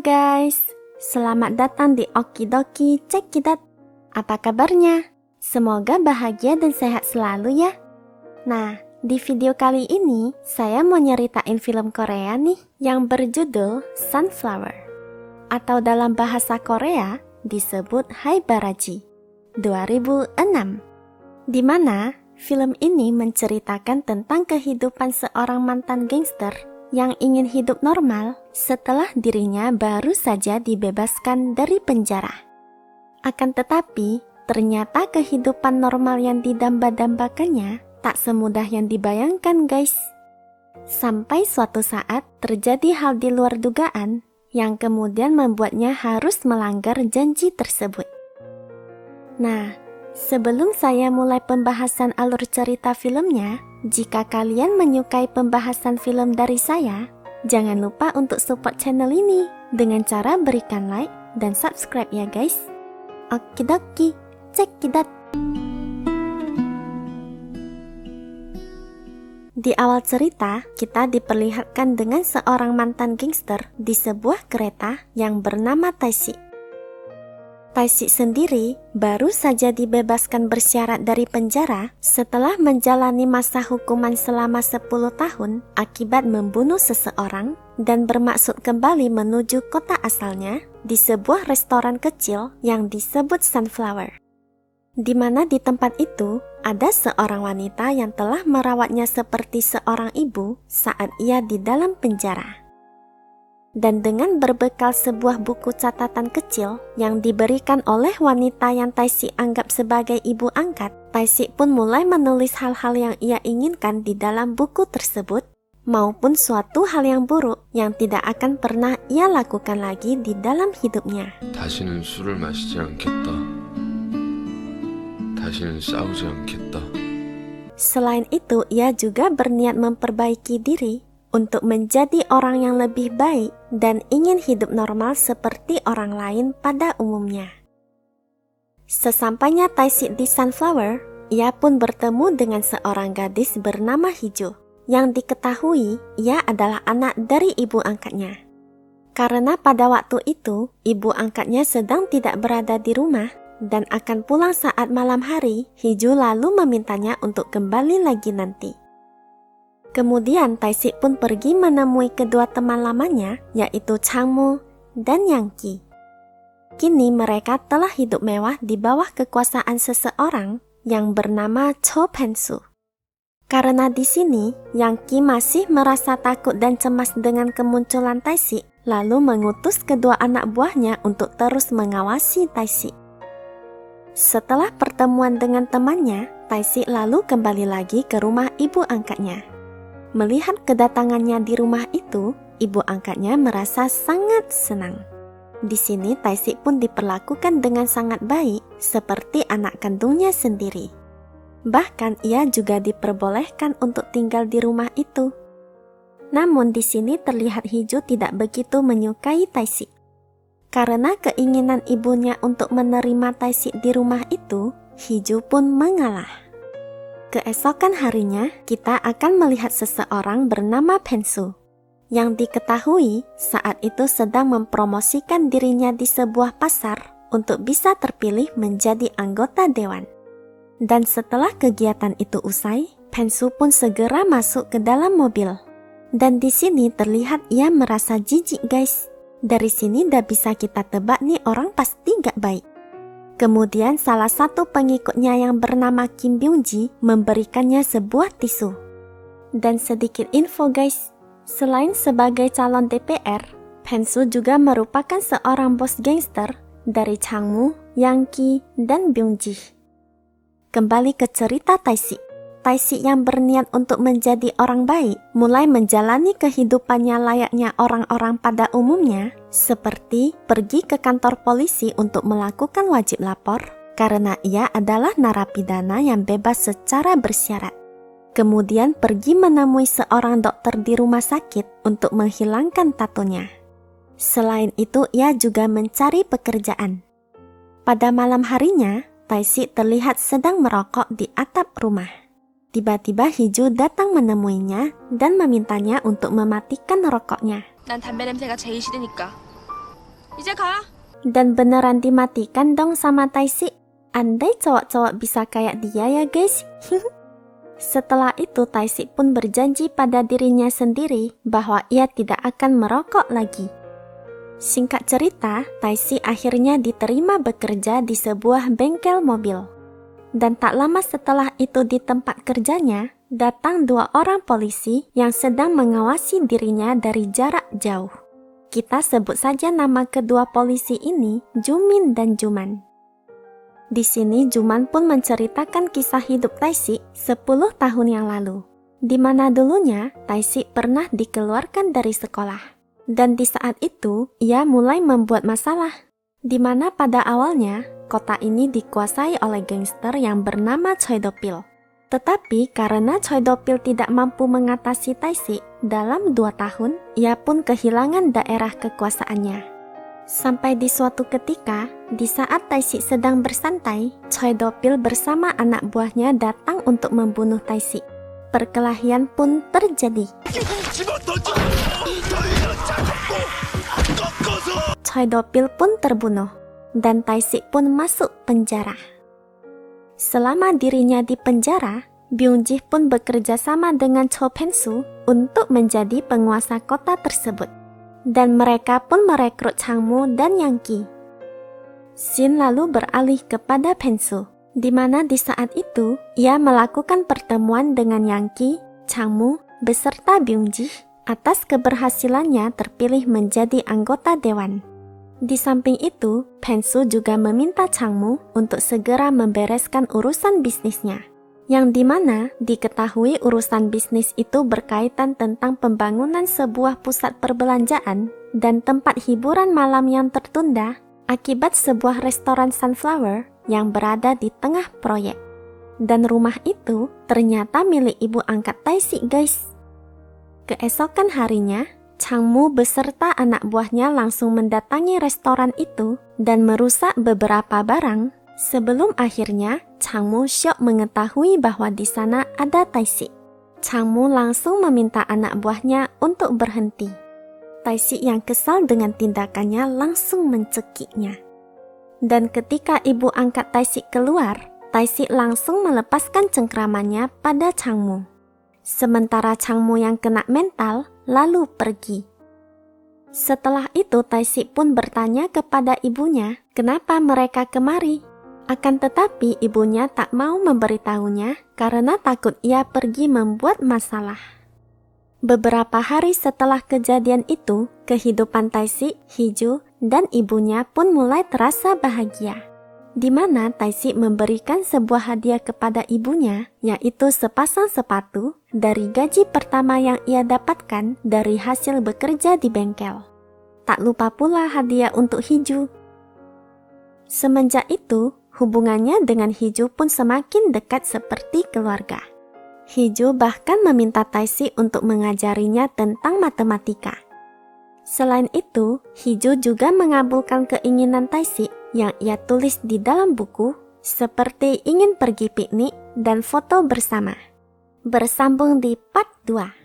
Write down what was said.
guys, selamat datang di Okidoki Cekidat. Apa kabarnya? Semoga bahagia dan sehat selalu ya. Nah, di video kali ini saya mau nyeritain film Korea nih yang berjudul Sunflower, atau dalam bahasa Korea disebut Haibaraji 2006, di mana film ini menceritakan tentang kehidupan seorang mantan gangster yang ingin hidup normal setelah dirinya baru saja dibebaskan dari penjara. Akan tetapi, ternyata kehidupan normal yang didamba-dambakannya tak semudah yang dibayangkan, guys. Sampai suatu saat terjadi hal di luar dugaan yang kemudian membuatnya harus melanggar janji tersebut. Nah, sebelum saya mulai pembahasan alur cerita filmnya, jika kalian menyukai pembahasan film dari saya, jangan lupa untuk support channel ini dengan cara berikan like dan subscribe ya guys. Okidoki, cekidat. Di awal cerita, kita diperlihatkan dengan seorang mantan gangster di sebuah kereta yang bernama Tae-si. Tae-si sendiri baru saja dibebaskan bersyarat dari penjara setelah menjalani masa hukuman selama 10 tahun akibat membunuh seseorang dan bermaksud kembali menuju kota asalnya di sebuah restoran kecil yang disebut Sunflower. Di mana di tempat itu ada seorang wanita yang telah merawatnya seperti seorang ibu saat ia di dalam penjara. Dan dengan berbekal sebuah buku catatan kecil yang diberikan oleh wanita yang Tae-si anggap sebagai ibu angkat, Tae-si pun mulai menulis hal-hal yang ia inginkan di dalam buku tersebut, maupun suatu hal yang buruk yang tidak akan pernah ia lakukan lagi di dalam hidupnya. 다시는 술을 마시지 않겠다. 다시는 싸우지 않겠다. Selain itu, ia juga berniat memperbaiki diri untuk menjadi orang yang lebih baik dan ingin hidup normal seperti orang lain pada umumnya. Sesampainya Tae-si di Sunflower, ia pun bertemu dengan seorang gadis bernama Hiju, yang diketahui ia adalah anak dari ibu angkatnya. Karena pada waktu itu, ibu angkatnya sedang tidak berada di rumah dan akan pulang saat malam hari, Hiju lalu memintanya untuk kembali lagi nanti. Kemudian Tae-si pun pergi menemui kedua teman lamanya, yaitu Changmu dan Yang-ki. Kini mereka telah hidup mewah di bawah kekuasaan seseorang yang bernama Cho Pen-su. Karena di sini, Yang-ki masih merasa takut dan cemas dengan kemunculan Tae-si, lalu mengutus kedua anak buahnya untuk terus mengawasi Tae-si. Setelah pertemuan dengan temannya, Tae-si lalu kembali lagi ke rumah ibu angkatnya. Melihat kedatangannya di rumah itu, ibu angkatnya merasa sangat senang. Di sini Tae-si pun diperlakukan dengan sangat baik, seperti anak kandungnya sendiri. Bahkan ia juga diperbolehkan untuk tinggal di rumah itu. Namun di sini terlihat Hiju tidak begitu menyukai Tae-si. Karena keinginan ibunya untuk menerima Tae-si di rumah itu, Hiju pun mengalah. Keesokan harinya, kita akan melihat seseorang bernama Pen-su, yang diketahui saat itu sedang mempromosikan dirinya di sebuah pasar untuk bisa terpilih menjadi anggota dewan. Dan setelah kegiatan itu usai, Pen-su pun segera masuk ke dalam mobil. Dan di sini terlihat ia merasa jijik, guys. Dari sini udah bisa kita tebak nih orang pasti gak baik. Kemudian salah satu pengikutnya yang bernama Kim Byung-ji memberikannya sebuah tisu. Dan sedikit info guys, selain sebagai calon DPR, Pen-su juga merupakan seorang bos gangster dari Changmu, Yang-ki, dan Byung-ji. Kembali ke cerita Tae-si. Tae-si yang berniat untuk menjadi orang baik mulai menjalani kehidupannya layaknya orang-orang pada umumnya, seperti pergi ke kantor polisi untuk melakukan wajib lapor karena ia adalah narapidana yang bebas secara bersyarat. Kemudian pergi menemui seorang dokter di rumah sakit untuk menghilangkan tatonya. Selain itu, ia juga mencari pekerjaan. Pada malam harinya, Tae-si terlihat sedang merokok di atap rumah. Tiba-tiba Hiju datang menemuinya dan memintanya untuk mematikan rokoknya. 난 담배 냄새가 제일 싫으니까. 이제 가. Dan beneran dimatikan dong sama Taisi. Andai cowok-cowok bisa kayak dia ya guys. Setelah itu Taisi pun berjanji pada dirinya sendiri bahwa ia tidak akan merokok lagi. Singkat cerita, Taisi akhirnya diterima bekerja di sebuah bengkel mobil. Dan tak lama setelah itu di tempat kerjanya, datang 2 orang polisi yang sedang mengawasi dirinya dari jarak jauh. Kita sebut saja nama kedua polisi ini, Jumin dan Juman. Di sini Juman pun menceritakan kisah hidup Taisi 10 tahun yang lalu, di mana dulunya Taisi pernah dikeluarkan dari sekolah. Dan di saat itu, ia mulai membuat masalah, di mana pada awalnya, kota ini dikuasai oleh gangster yang bernama Choi Do-pil. Tetapi karena Choi Do-pil tidak mampu mengatasi Taisi, dalam 2 tahun, ia pun kehilangan daerah kekuasaannya. Sampai di suatu ketika, di saat Taisi sedang bersantai, Choi Do-pil bersama anak buahnya datang untuk membunuh Taisi. Perkelahian pun terjadi. Choi Do-pil pun terbunuh, dan Taisi pun masuk penjara. Selama dirinya di penjara, Byung-ji pun bekerja sama dengan Cho Pen-su untuk menjadi penguasa kota tersebut. Dan mereka pun merekrut Chang-mu dan Yang-ki. Shin lalu beralih kepada Pen-su, di mana di saat itu ia melakukan pertemuan dengan Yang-ki, Chang-mu, beserta Byung-ji atas keberhasilannya terpilih menjadi anggota dewan. Di samping itu, Pen-su juga meminta Chang-mu untuk segera membereskan urusan bisnisnya, yang dimana diketahui urusan bisnis itu berkaitan tentang pembangunan sebuah pusat perbelanjaan dan tempat hiburan malam yang tertunda akibat sebuah restoran Sunflower yang berada di tengah proyek. Dan rumah itu ternyata milik ibu angkat Taisi guys. Keesokan harinya, Chang-mu beserta anak buahnya langsung mendatangi restoran itu dan merusak beberapa barang. Sebelum akhirnya, Chang-mu syok mengetahui bahwa di sana ada Taisi. Chang-mu langsung meminta anak buahnya untuk berhenti. Taisi yang kesal dengan tindakannya langsung mencekiknya. Dan ketika ibu angkat Taisi keluar, Taisi langsung melepaskan cengkramannya pada Chang-mu. Sementara Chang-mu yang kena mental lalu pergi. Setelah itu Taisi pun bertanya kepada ibunya, kenapa mereka kemari? Akan tetapi ibunya tak mau memberitahunya karena takut ia pergi membuat masalah. Beberapa hari setelah kejadian itu, kehidupan Taisi, Hiju, dan ibunya pun mulai terasa bahagia. Di mana Taisi memberikan sebuah hadiah kepada ibunya, yaitu sepasang sepatu dari gaji pertama yang ia dapatkan dari hasil bekerja di bengkel. Tak lupa pula hadiah untuk Hiju. Semenjak itu, hubungannya dengan Hiju pun semakin dekat seperti keluarga. Hiju bahkan meminta Taisi untuk mengajarinya tentang matematika. Selain itu, Hiju juga mengabulkan keinginan Taisi yang ia tulis di dalam buku, seperti ingin pergi piknik dan foto bersama. Bersambung di part 2.